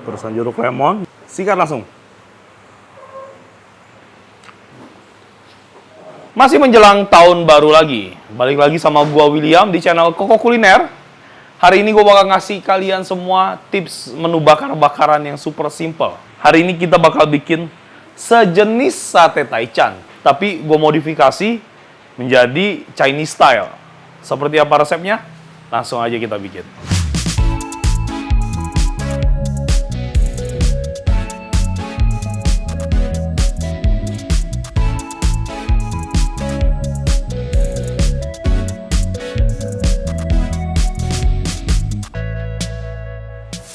Perusan jeruk lemon. Sikat langsung. Masih menjelang tahun baru lagi. Balik lagi sama gua William di channel Koko Kuliner. Hari ini gua bakal ngasih kalian semua tips menu bakar-bakaran yang super simple. Hari ini kita bakal bikin sejenis sate taichan, tapi gua modifikasi menjadi Chinese style. Seperti apa resepnya? Langsung aja kita bikin.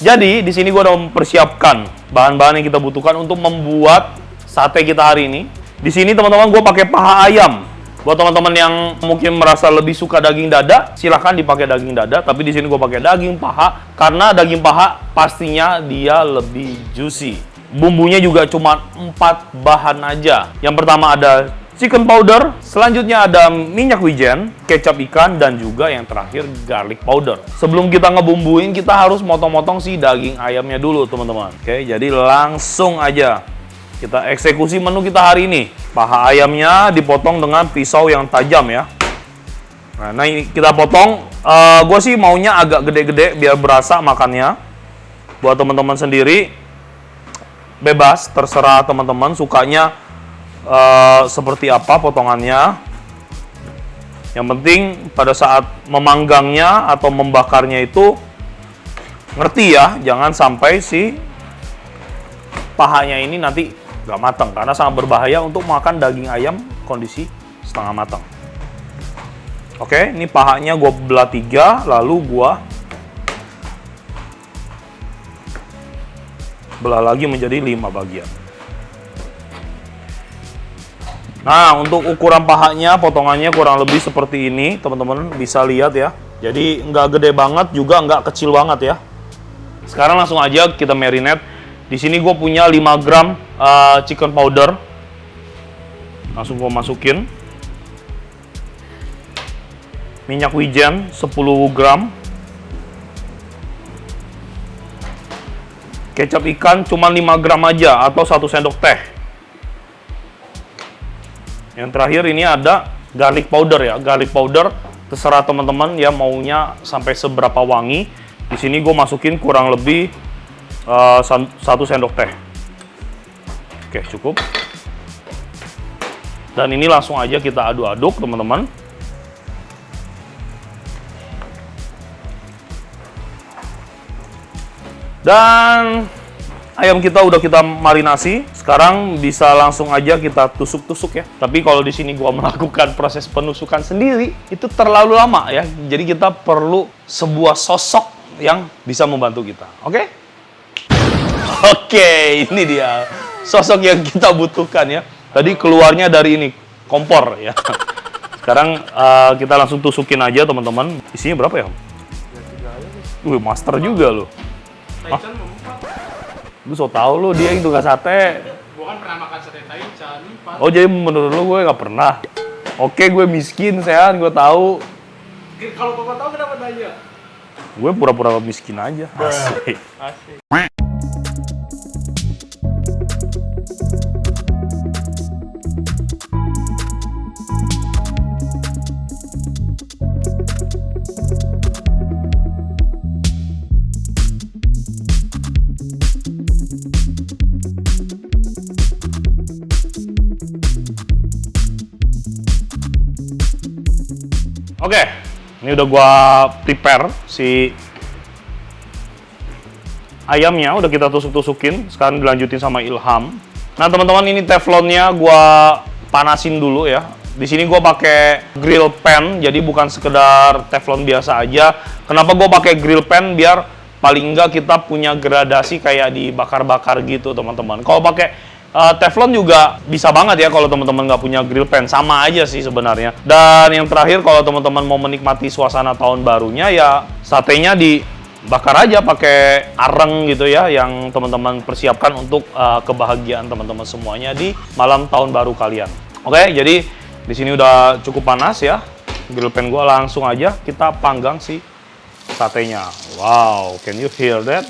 Jadi, di sini gue udah mempersiapkan bahan-bahan yang kita butuhkan untuk membuat sate kita hari ini. Di sini teman-teman gue pakai paha ayam. Buat teman-teman yang mungkin merasa lebih suka daging dada, silahkan dipakai daging dada. Tapi di sini gue pakai daging paha karena daging paha pastinya dia lebih juicy. Bumbunya juga cuma 4 bahan aja. Yang pertama ada chicken powder, selanjutnya ada minyak wijen, kecap ikan, dan juga yang terakhir garlic powder. Sebelum kita ngebumbuin, kita harus motong-motong si daging ayamnya dulu, teman-teman. Oke, jadi langsung aja kita eksekusi menu kita hari ini. Paha ayamnya dipotong dengan pisau yang tajam ya. Nah ini kita potong. Gue sih maunya agak gede-gede biar berasa makannya. Buat teman-teman sendiri, bebas, terserah teman-teman sukanya seperti apa potongannya. Yang penting pada saat memanggangnya atau membakarnya itu ngerti ya, jangan sampai si pahanya ini nanti gak matang karena sangat berbahaya untuk makan daging ayam kondisi setengah matang. Oke, ini pahanya gue belah 3, lalu gue belah lagi menjadi 5 bagian. Nah, untuk ukuran pahanya, potongannya kurang lebih seperti ini, teman-teman bisa lihat ya. Jadi nggak gede banget, juga nggak kecil banget ya. Sekarang langsung aja kita marinate. Di sini gue punya 5 gram chicken powder. Langsung gue masukin. Minyak wijen 10 gram. Kecap ikan cuma 5 gram aja atau 1 sendok teh. Yang terakhir ini ada garlic powder ya. Garlic powder terserah teman-teman ya maunya sampai seberapa wangi. Di sini gue masukin kurang lebih 1 sendok teh. Oke, cukup. Dan ini langsung aja kita aduk-aduk, teman-teman. Dan ayam kita udah kita marinasi. Sekarang bisa langsung aja kita tusuk-tusuk ya. Tapi kalau di sini gua melakukan proses penusukan sendiri, itu terlalu lama ya. Jadi kita perlu sebuah sosok yang bisa membantu kita. Oke? Oke, ini dia sosok yang kita butuhkan ya. Tadi keluarnya dari ini, kompor ya. Sekarang kita langsung tusukin aja, teman-teman. Isinya berapa ya? Wih, master juga loh. Lu so tau lu dia yang tukang sate. Gua kan pernah makan sate taichan. Oh jadi menurut lu gue nggak pernah. Oke, gue miskin, sehat, gue tahu. Kalau Koko tahu kenapa nanya? Gue pura-pura miskin aja. Asik. Asik. Oke, ini udah gua prepare si ayamnya, udah kita tusuk-tusukin. Sekarang dilanjutin sama Ilham. Nah teman-teman, ini teflonnya gua panasin dulu ya. Di sini gua pakai grill pan, jadi bukan sekedar teflon biasa aja. Kenapa gua pakai grill pan? Biar paling enggak kita punya gradasi kayak dibakar-bakar gitu, teman-teman. Kalau pakai teflon juga bisa banget ya kalau teman-teman nggak punya grill pan, sama aja sih sebenarnya. Dan yang terakhir, kalau teman-teman mau menikmati suasana tahun barunya ya satenya dibakar aja pakai areng gitu ya, yang teman-teman persiapkan untuk kebahagiaan teman-teman semuanya di malam tahun baru kalian. Oke, jadi di sini udah cukup panas ya. Grill pan gua langsung aja kita panggang si satenya. Wow, can you hear that?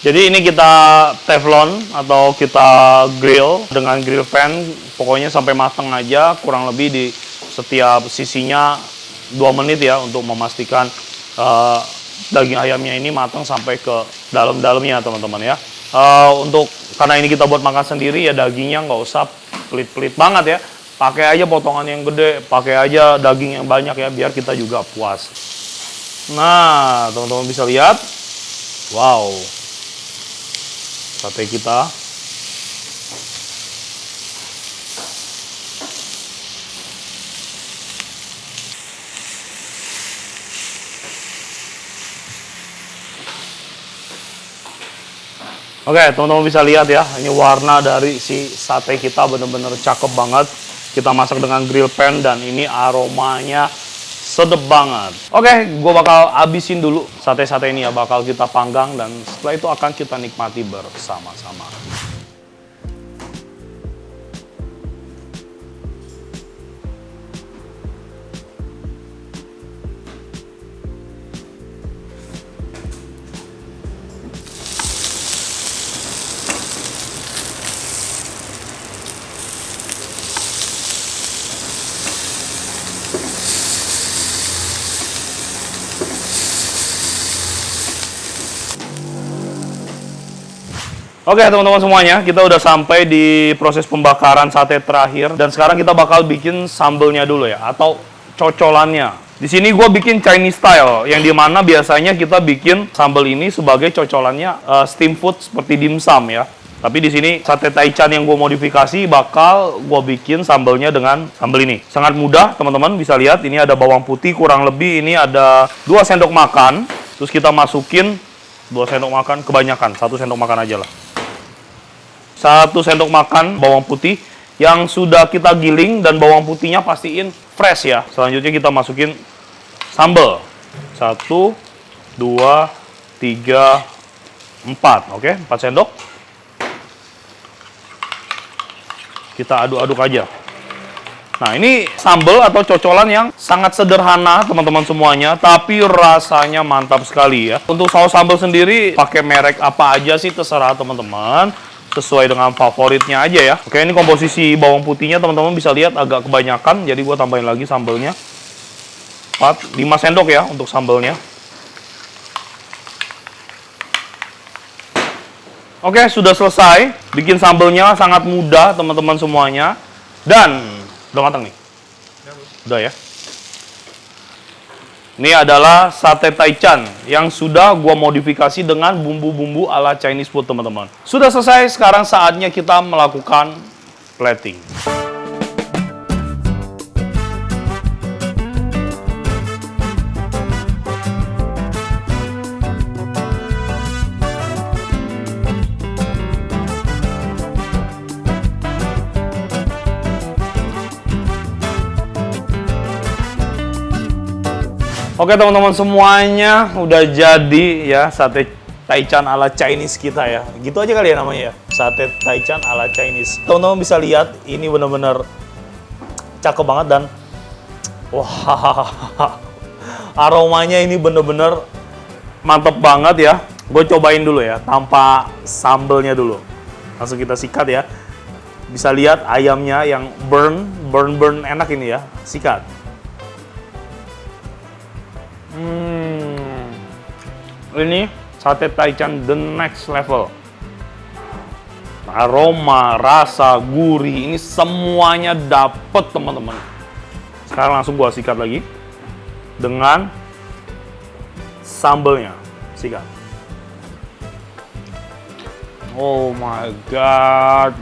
Jadi ini kita teflon atau kita grill dengan grill pan, pokoknya sampai matang aja, kurang lebih di setiap sisinya 2 menit ya untuk memastikan daging ayamnya ini matang sampai ke dalam-dalamnya teman-teman ya. Karena ini kita buat makan sendiri ya, dagingnya nggak usah pelit-pelit banget ya. Pakai aja potongan yang gede, pakai aja daging yang banyak ya, biar kita juga puas. Nah, teman-teman bisa lihat, wow, sate kita. Oke, teman-teman bisa lihat ya, ini warna dari si sate kita bener-bener cakep banget. Kita masak dengan grill pan dan ini aromanya sedep banget. Oke, gue bakal habisin dulu sate-sate ini ya, bakal kita panggang dan setelah itu akan kita nikmati bersama-sama. Oke teman-teman semuanya, kita udah sampai di proses pembakaran sate terakhir dan sekarang kita bakal bikin sambelnya dulu ya, atau cocolannya. Di sini gue bikin Chinese style, yang dimana biasanya kita bikin sambel ini sebagai cocolannya steam food seperti dimsum ya. Tapi di sini sate taichan yang gue modifikasi bakal gue bikin sambelnya dengan sambel ini. Sangat mudah teman-teman, bisa lihat ini ada bawang putih kurang lebih ini ada 2 sendok makan. Terus kita masukin 2 sendok makan, kebanyakan 1 sendok makan aja lah. 1 sendok makan bawang putih yang sudah kita giling dan bawang putihnya pastiin fresh ya. Selanjutnya kita masukin sambal. 1, 2, 3, 4. Oke, 4 sendok. Kita aduk-aduk aja. Nah, ini sambal atau cocolan yang sangat sederhana teman-teman semuanya, tapi rasanya mantap sekali ya. Untuk saus sambal sendiri pakai merek apa aja sih terserah teman-teman. Sesuai dengan favoritnya aja ya. Oke, ini komposisi bawang putihnya teman-teman bisa lihat agak kebanyakan, jadi gue tambahin lagi sambalnya. 5 sendok ya untuk sambalnya. Oke, sudah selesai. Bikin sambalnya sangat mudah teman-teman semuanya. Dan udah matang nih. Udah ya. Ini adalah sate taichan yang sudah gua modifikasi dengan bumbu-bumbu ala Chinese food, teman-teman. Sudah selesai, sekarang saatnya kita melakukan plating. Oke teman-teman semuanya, udah jadi ya sate taichan ala Chinese kita ya. Gitu aja kali ya namanya ya, sate taichan ala Chinese. Teman-teman bisa lihat, ini bener-bener cakep banget dan wah, aromanya ini bener-bener mantep banget ya. Gue cobain dulu ya, tanpa sambelnya dulu. Langsung kita sikat ya. Bisa lihat ayamnya yang burn enak ini ya, sikat. Ini sate taichan the next level. Aroma, rasa, gurih, ini semuanya dapet teman-teman. Sekarang langsung gua sikat lagi dengan sambelnya. Sikat. Oh my god.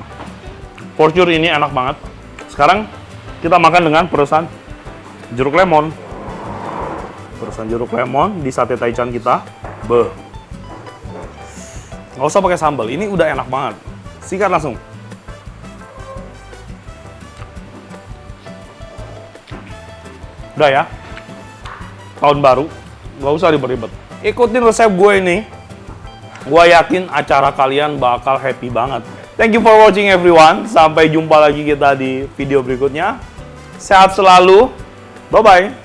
For sure ini enak banget. Sekarang kita makan dengan peresan jeruk lemon. Peresan jeruk lemon di sate taichan kita. Beuh. Nggak usah pakai sambal, ini udah enak banget. Sikat langsung. Udah ya. Tahun baru, nggak usah ribet-ribet. Ikutin resep gue ini. Gue yakin acara kalian bakal happy banget. Thank you for watching everyone. Sampai jumpa lagi kita di video berikutnya. Sehat selalu. Bye-bye.